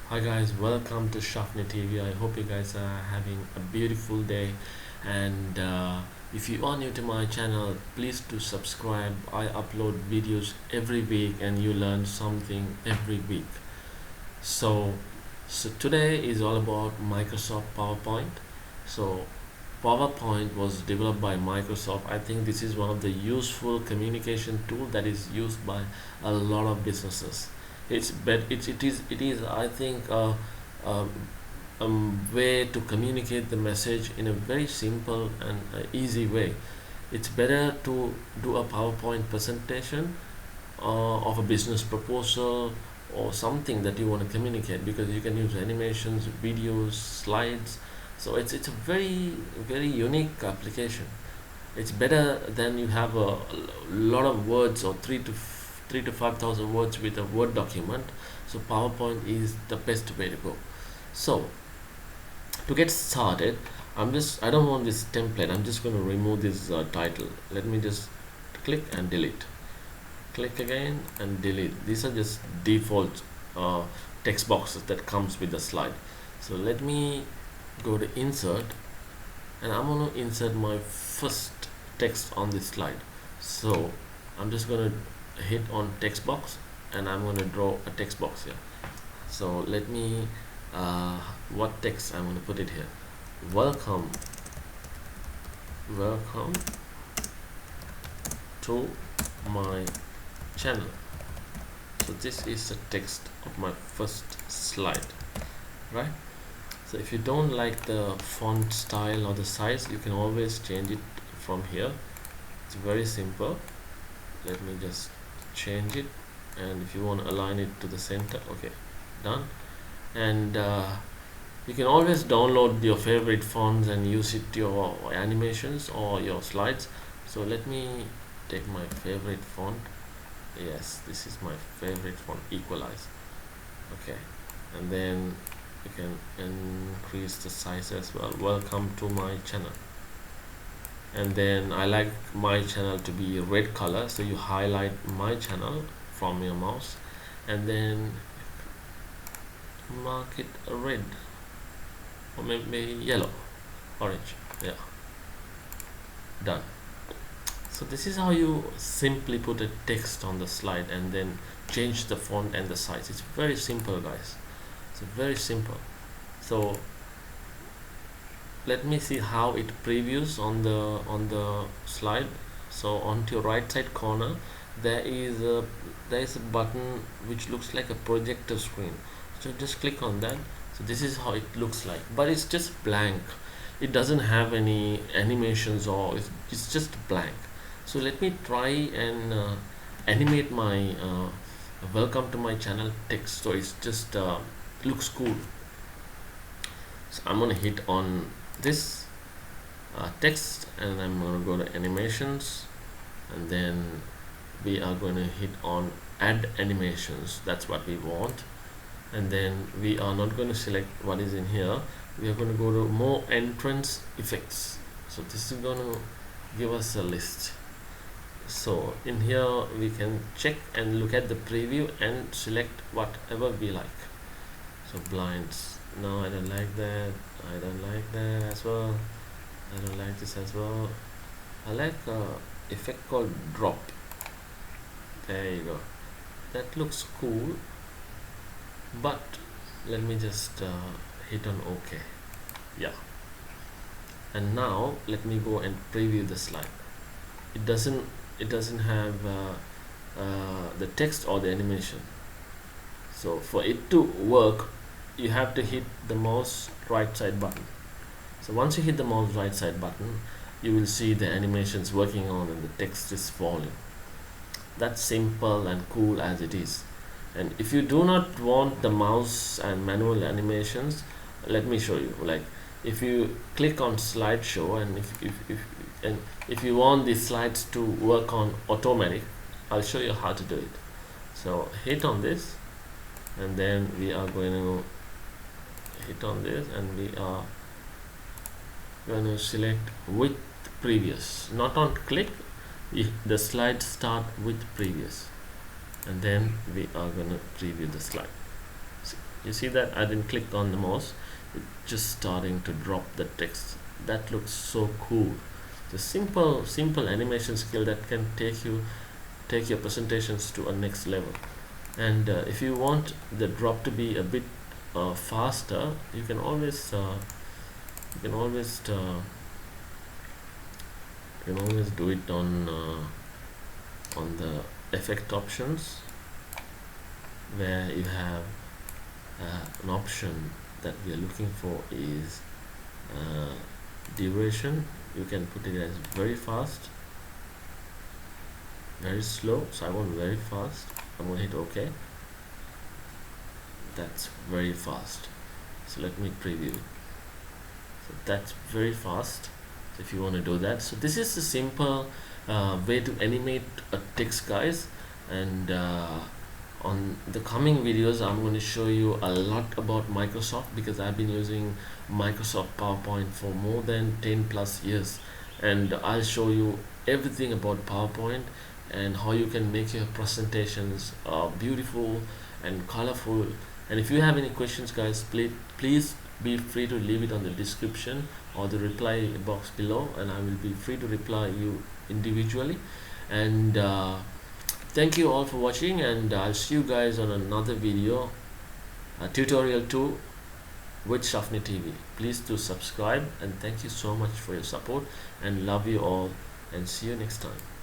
Hi guys, welcome to Shafnytv. I hope you guys are having a beautiful day, and if you are new to my channel, please do subscribe. I upload videos every week and you learn something every week. So, so today is all about Microsoft PowerPoint. So PowerPoint was developed by Microsoft. I think this is one of the useful communication tool that is used by a lot of businesses. It is I think a, way to communicate the message in a very simple and easy way. It's better to do a PowerPoint presentation of a business proposal or something that you want to communicate, because you can use animations, videos, slides. So it's a very unique application. It's better than you have a lot of words, or 3 to 5,000 words with a Word document. So PowerPoint is the best way to go. So to get started, I don't want this template. I'm just going to remove this title. Let me just click and delete. Click again and delete. These are just default text boxes that comes with the slide. So let me go to insert, and I'm going to insert my first text on this slide. So I'm just going to hit on text box, and I'm going to draw a text box here. So let me what text I'm going to put it here. Welcome to my channel. So this is the text of my first slide, right? So if you don't like the font style or the size, you can always change it from here. It's very simple. Let me just change it, and if you want to align it to the center, okay, done. And you can always download your favorite fonts and use it to your animations or your slides. So let me take my favorite font. Yes, this is my favorite font, Equalize. Okay, and then you can increase the size as well. Welcome to my channel. And then I like my channel to be a red color, so you highlight my channel from your mouse and then mark it red, or maybe yellow, orange. Yeah, done. So this is how you simply put a text on the slide and then change the font and the size. It's very simple, guys. It's very simple. So let me see how it previews on the slide. So onto your right side corner, there is a button which looks like a projector screen. So just click on that. So this is how it looks like, but it's just blank. It doesn't have any animations, or it's just blank. So let me try and animate my welcome to my channel text, so it's just looks cool. So I'm gonna hit on this text, and I'm gonna go to animations, and then we are going to hit on add animations. That's what we want. And then we are not going to select what is in here. We are going to go to more entrance effects. So this is going to give us a list. So in here we can check and look at the preview and select whatever we like. So blinds, no, I don't like that. I don't like that as well. I don't like this as well. I like effect called drop. There you go. That looks cool, but let me just hit on OK. Yeah, and now let me go and preview the slide. It doesn't have the text or the animation. So for it to work, you have to hit the mouse right side button. So once you hit the mouse right side button, you will see the animations working on and the text is falling. That's simple and cool as it is. And if you do not want the mouse and manual animations, let me show you. Like if you click on slideshow, and if you want the slides to work on automatic, I'll show you how to do it. So hit on this, and then we are going to hit on this, and we are going to select with previous, not on click. The slides start with previous, and then we are going to preview the slide. You see that I didn't click on the mouse, it's just starting to drop the text. That looks so cool. The simple animation skill that can take your presentations to a next level. And if you want the drop to be a bit faster, you can always you can always uh, you can always do it on the effect options, where you have an option that we are looking for is uh, duration. You can put it as very fast, very slow. So I want very fast. I'm going to hit OK. That's very fast. So let me preview. So that's very fast. So if you want to do that, so this is a simple way to animate a text, guys. And on the coming videos, I'm going to show you a lot about Microsoft, because I've been using Microsoft PowerPoint for more than 10 plus years, and I'll show you everything about PowerPoint and how you can make your presentations beautiful and colorful. And if you have any questions, guys, please be free to leave it on the description or the reply box below, and I will be free to reply you individually. And thank you all for watching, and I'll see you guys on another video, tutorial 2 with Shafnytv. Please do subscribe, and thank you so much for your support, and love you all, and see you next time.